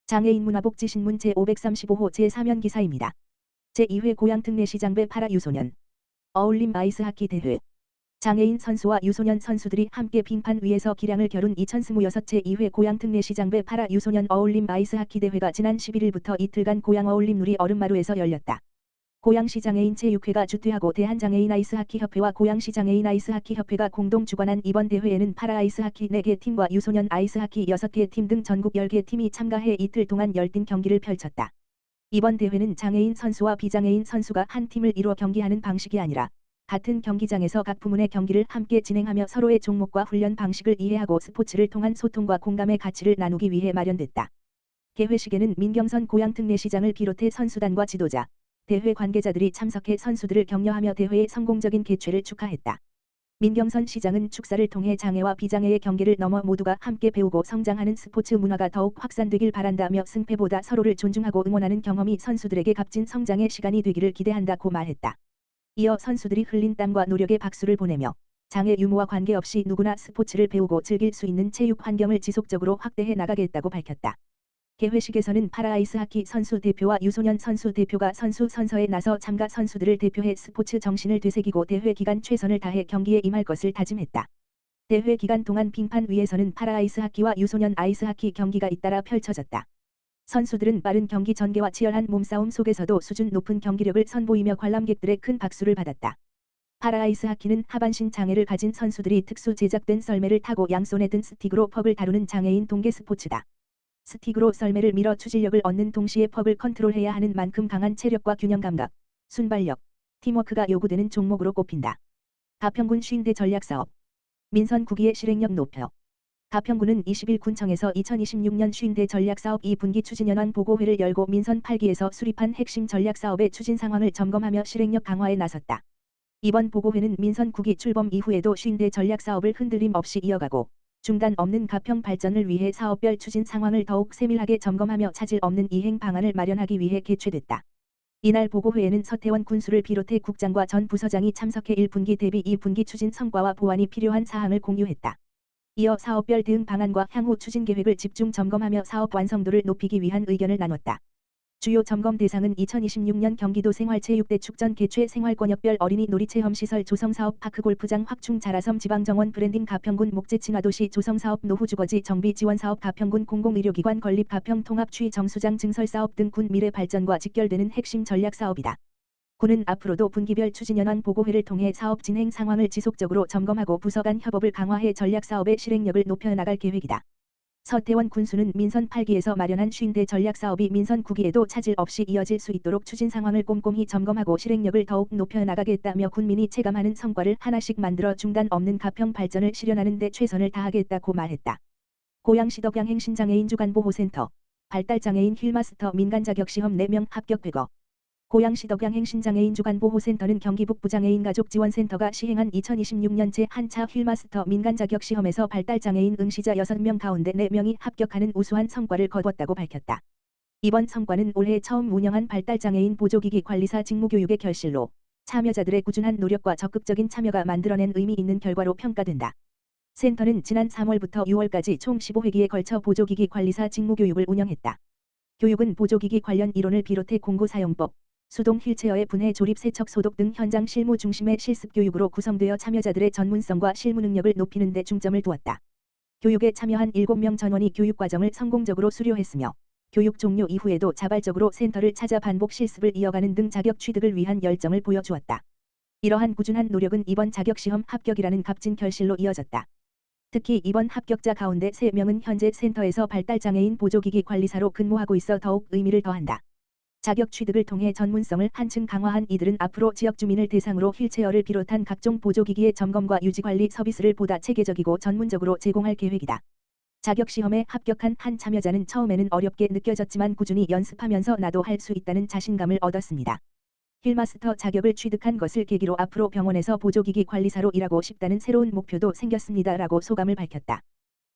장애인 문화복지신문 제535호 제3연 기사입니다. 제2회 고양특례시장배 파라유소년 어울림 아이스하키 대회. 장애인 선수와 유소년 선수들이 함께 빙판 위에서 기량을 겨룬 2026 제2회 고양특례시장배 파라유소년 어울림 아이스하키 대회가 지난 11일부터 이틀간 고양 어울림 누리 얼음마루에서 열렸다. 고양시 장애인 제6회가 주최하고 대한장애인 아이스하키협회와 고양시 장애인 아이스하키협회가 공동 주관한 이번 대회에는 파라아이스하키 4개 팀과 유소년 아이스하키 6개 팀 등 전국 10개 팀이 참가해 이틀 동안 열띤 경기를 펼쳤다. 이번 대회는 장애인 선수와 비장애인 선수가 한 팀을 이루어 경기하는 방식이 아니라 같은 경기장에서 각 부문의 경기를 함께 진행하며 서로의 종목과 훈련 방식을 이해하고 스포츠를 통한 소통과 공감의 가치를 나누기 위해 마련됐다. 개회식에는 민경선 고양특례시장을 비롯해 선수단과 지도자, 대회 관계자들이 참석해 선수들을 격려하며 대회의 성공적인 개최를 축하했다. 민경선 시장은 축사를 통해 장애와 비장애의 경계를 넘어 모두가 함께 배우고 성장하는 스포츠 문화가 더욱 확산되길 바란다며 승패보다 서로를 존중하고 응원하는 경험이 선수들에게 값진 성장의 시간이 되기를 기대한다고 말했다. 이어 선수들이 흘린 땀과 노력에 박수를 보내며 장애 유무와 관계없이 누구나 스포츠를 배우고 즐길 수 있는 체육 환경을 지속적으로 확대해 나가겠다고 밝혔다. 개회식에서는 파라아이스하키 선수 대표와 유소년 선수 대표가 선수 선서에 나서 참가 선수들을 대표해 스포츠 정신을 되새기고 대회 기간 최선을 다해 경기에 임할 것을 다짐했다. 대회 기간 동안 빙판 위에서는 파라아이스하키와 유소년 아이스하키 경기가 잇따라 펼쳐졌다. 선수들은 빠른 경기 전개와 치열한 몸싸움 속에서도 수준 높은 경기력을 선보이며 관람객들의 큰 박수를 받았다. 파라아이스하키는 하반신 장애를 가진 선수들이 특수 제작된 썰매를 타고 양손에 든 스틱으로 퍽을 다루는 장애인 동계 스포츠다. 스틱으로 썰매를 밀어 추진력을 얻는 동시에 퍽을 컨트롤해야 하는 만큼 강한 체력과 균형 감각, 순발력, 팀워크가 요구되는 종목으로 꼽힌다. 가평군 50대 전략사업. 민선 9기의 실행력 높여. 가평군은 20일 군청에서 2026년 50대 전략사업 2분기 추진연환 보고회를 열고 민선 8기에서 수립한 핵심 전략사업의 추진 상황을 점검하며 실행력 강화에 나섰다. 이번 보고회는 민선 9기 출범 이후에도 50대 전략사업을 흔들림 없이 이어가고 중단 없는 가평 발전을 위해 사업별 추진 상황을 더욱 세밀하게 점검하며 차질 없는 이행 방안을 마련하기 위해 개최됐다. 이날 보고회에는 서태원 군수를 비롯해 국장과 전 부서장이 참석해 1분기 대비 2분기 추진 성과와 보완이 필요한 사항을 공유했다. 이어 사업별 대응 방안과 향후 추진 계획을 집중 점검하며 사업 완성도를 높이기 위한 의견을 나눴다. 주요 점검 대상은 2026년 경기도 생활체육대 축전 개최 생활권역별 어린이 놀이체험시설 조성사업 파크골프장 확충 자라섬 지방정원 브랜딩 가평군 목재친화도시 조성사업 노후주거지 정비 지원사업 가평군 공공의료기관 건립 가평 통합추이 정수장 증설사업 등 군 미래 발전과 직결되는 핵심 전략사업이다. 군은 앞으로도 분기별 추진연환 보고회를 통해 사업 진행 상황을 지속적으로 점검하고 부서 간 협업을 강화해 전략사업의 실행력을 높여나갈 계획이다. 서태원 군수는 민선 8기에서 마련한 50대 전략사업이 민선 9기에도 차질 없이 이어질 수 있도록 추진 상황을 꼼꼼히 점검하고 실행력을 더욱 높여나가겠다며 군민이 체감하는 성과를 하나씩 만들어 중단 없는 가평 발전을 실현하는 데 최선을 다하겠다고 말했다. 고양시 덕양행신장애인 주간보호센터. 발달장애인 휠마스터 민간자격시험 4명 합격 회거. 고양시 덕양행신장애인 주간보호센터는 경기북부장애인 가족지원센터가 시행한 2026년 제1차 휠마스터 민간자격시험에서 발달장애인 응시자 6명 가운데 4명이 합격하는 우수한 성과를 거뒀다고 밝혔다. 이번 성과는 올해 처음 운영한 발달장애인 보조기기 관리사 직무교육의 결실로 참여자들의 꾸준한 노력과 적극적인 참여가 만들어낸 의미 있는 결과로 평가된다. 센터는 지난 3월부터 6월까지 총 15회기에 걸쳐 보조기기 관리사 직무교육을 운영했다. 교육은 보조기기 관련 이론을 비롯해 공구사용법, 수동 휠체어의 분해 조립 세척 소독 등 현장 실무 중심의 실습 교육으로 구성되어 참여자들의 전문성과 실무 능력을 높이는 데 중점을 두었다. 교육에 참여한 7명 전원이 교육과정을 성공적으로 수료했으며 교육 종료 이후에도 자발적으로 센터를 찾아 반복 실습을 이어가는 등 자격 취득을 위한 열정을 보여주었다. 이러한 꾸준한 노력은 이번 자격시험 합격이라는 값진 결실로 이어졌다. 특히 이번 합격자 가운데 3명은 현재 센터에서 발달장애인 보조기기 관리사로 근무하고 있어 더욱 의미를 더한다. 자격 취득을 통해 전문성을 한층 강화한 이들은 앞으로 지역 주민을 대상으로 휠체어를 비롯한 각종 보조기기의 점검과 유지관리 서비스를 보다 체계적이고 전문적으로 제공할 계획이다. 자격시험에 합격한 한 참여자는 처음에는 어렵게 느껴졌지만 꾸준히 연습하면서 나도 할 수 있다는 자신감을 얻었습니다. 휠마스터 자격을 취득한 것을 계기로 앞으로 병원에서 보조기기 관리사로 일하고 싶다는 새로운 목표도 생겼습니다라고 소감을 밝혔다.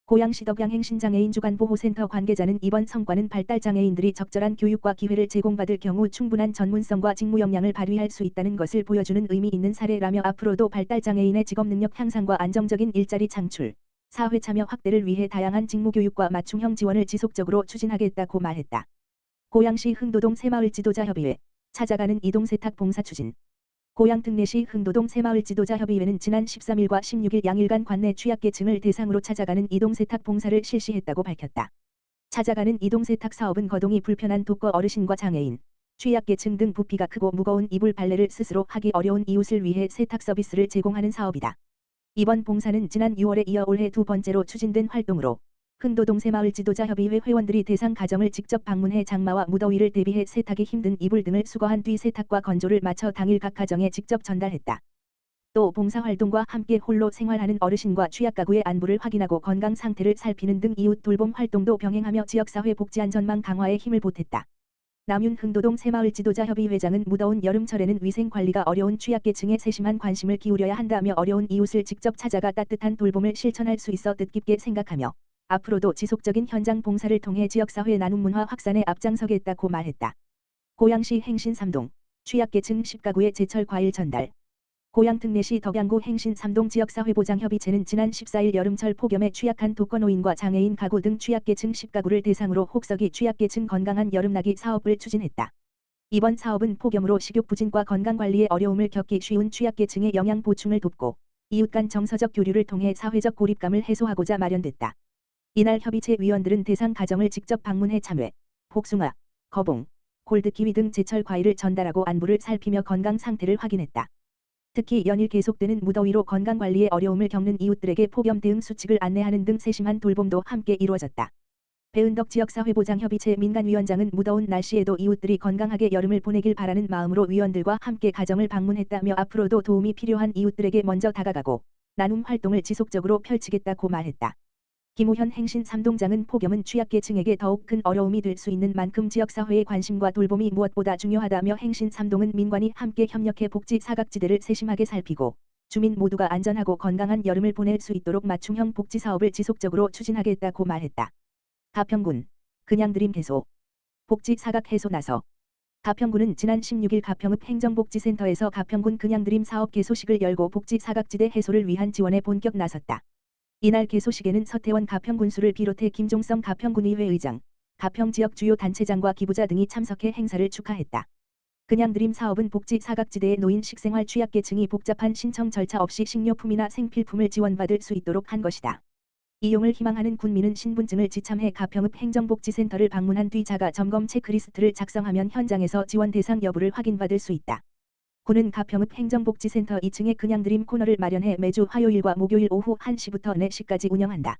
고양시 덕양행신장애인 주간보호센터 관계자는 이번 성과는 발달장애인들이 적절한 교육과 기회를 제공받을 경우 충분한 전문성과 직무 역량을 발휘할 수 있다는 것을 보여주는 의미 있는 사례라며 앞으로도 발달장애인의 직업 능력 향상과 안정적인 일자리 창출, 사회 참여 확대를 위해 다양한 직무교육과 맞춤형 지원을 지속적으로 추진하겠다고 말했다. 고양시 흥도동 새마을지도자협의회 찾아가는 이동세탁 봉사 추진. 고양 특례시 흥도동 새마을지도자협의회는 지난 13일과 16일 양일간 관내 취약계층을 대상으로 찾아가는 이동세탁 봉사를 실시했다고 밝혔다. 찾아가는 이동세탁 사업은 거동이 불편한 독거 어르신과 장애인, 취약계층 등 부피가 크고 무거운 이불 빨래를 스스로 하기 어려운 이웃을 위해 세탁 서비스를 제공하는 사업이다. 이번 봉사는 지난 6월에 이어 올해 두 번째로 추진된 활동으로 흥도동 새마을지도자협의회 회원들이 대상 가정을 직접 방문해 장마와 무더위를 대비해 세탁이 힘든 이불 등을 수거한 뒤 세탁과 건조를 마쳐 당일 각 가정에 직접 전달했다. 또 봉사활동과 함께 홀로 생활하는 어르신과 취약가구의 안부를 확인하고 건강 상태를 살피는 등 이웃 돌봄 활동도 병행하며 지역사회 복지안전망 강화에 힘을 보탰다. 남윤 흥도동 새마을지도자협의 회장은 무더운 여름철에는 위생관리가 어려운 취약계층에 세심한 관심을 기울여야 한다며 어려운 이웃을 직접 찾아가 따뜻한 돌봄을 실천할 수 있어 뜻깊게 생각하며 앞으로도 지속적인 현장 봉사를 통해 지역사회 나눔 문화 확산에 앞장서겠다고 말했다. 고양시 행신 3동 취약계층 10가구의 제철 과일 전달. 고양 특례시 덕양구 행신 3동 지역사회보장협의체는 지난 14일 여름철 폭염에 취약한 독거노인과 장애인 가구 등 취약계층 10가구를 대상으로 혹서기 취약계층 건강한 여름나기 사업을 추진했다. 이번 사업은 폭염으로 식욕 부진과 건강관리에 어려움을 겪기 쉬운 취약계층의 영양 보충을 돕고 이웃 간 정서적 교류를 통해 사회적 고립감을 해소하고자 마련됐다. 이날 협의체 위원들은 대상 가정을 직접 방문해 참외, 복숭아, 거봉, 골드키위 등 제철 과일을 전달하고 안부를 살피며 건강 상태를 확인했다. 특히 연일 계속되는 무더위로 건강관리에 어려움을 겪는 이웃들에게 폭염 대응 수칙을 안내하는 등 세심한 돌봄도 함께 이루어졌다. 배은덕 지역사회보장협의체 민간위원장은 무더운 날씨에도 이웃들이 건강하게 여름을 보내길 바라는 마음으로 위원들과 함께 가정을 방문했다며 앞으로도 도움이 필요한 이웃들에게 먼저 다가가고 나눔 활동을 지속적으로 펼치겠다고 말했다. 김우현 행신 3동장은 폭염은 취약계층에게 더욱 큰 어려움이 될 수 있는 만큼 지역사회의 관심과 돌봄이 무엇보다 중요하다며 행신 3동은 민관이 함께 협력해 복지 사각지대를 세심하게 살피고 주민 모두가 안전하고 건강한 여름을 보낼 수 있도록 맞춤형 복지 사업을 지속적으로 추진하겠다고 말했다. 가평군 그냥드림 개소 복지 사각 해소 나서. 가평군은 지난 16일 가평읍 행정복지센터에서 가평군 그냥드림 사업 개소식을 열고 복지 사각지대 해소를 위한 지원에 본격 나섰다. 이날 개소식에는 서태원 가평군수를 비롯해 김종성 가평군의회 의장, 가평 지역 주요 단체장과 기부자 등이 참석해 행사를 축하했다. 그냥드림 사업은 복지 사각지대에 놓인 식생활 취약계층이 복잡한 신청 절차 없이 식료품이나 생필품을 지원받을 수 있도록 한 것이다. 이용을 희망하는 군민은 신분증을 지참해 가평읍 행정복지센터를 방문한 뒤 자가 점검 체크리스트를 작성하면 현장에서 지원 대상 여부를 확인받을 수 있다. 군은 가평읍 행정복지센터 2층에 그냥드림 코너를 마련해 매주 화요일과 목요일 오후 1시부터 4시까지 운영한다.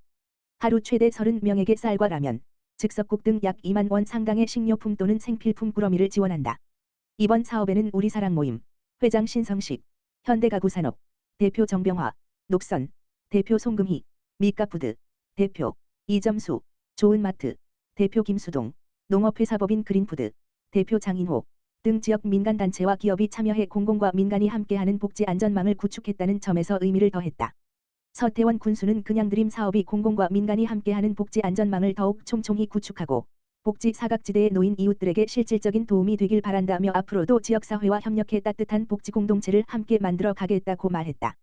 하루 최대 30명에게 쌀과 라면, 즉석국 등 약 2만 원 상당의 식료품 또는 생필품 꾸러미를 지원한다. 이번 사업에는 우리사랑 모임, 회장 신성식, 현대가구산업, 대표 정병화, 녹선, 대표 송금희, 미카푸드, 대표 이점수, 좋은마트, 대표 김수동, 농업회사법인 그린푸드, 대표 장인호 등 지역 민간단체와 기업이 참여해 공공과 민간이 함께하는 복지 안전망을 구축했다는 점에서 의미를 더했다. 서태원 군수는 그냥드림 사업이 공공과 민간이 함께하는 복지 안전망을 더욱 촘촘히 구축하고 복지 사각지대에 놓인 이웃들에게 실질적인 도움이 되길 바란다며 앞으로도 지역사회와 협력해 따뜻한 복지 공동체를 함께 만들어 가겠다고 말했다.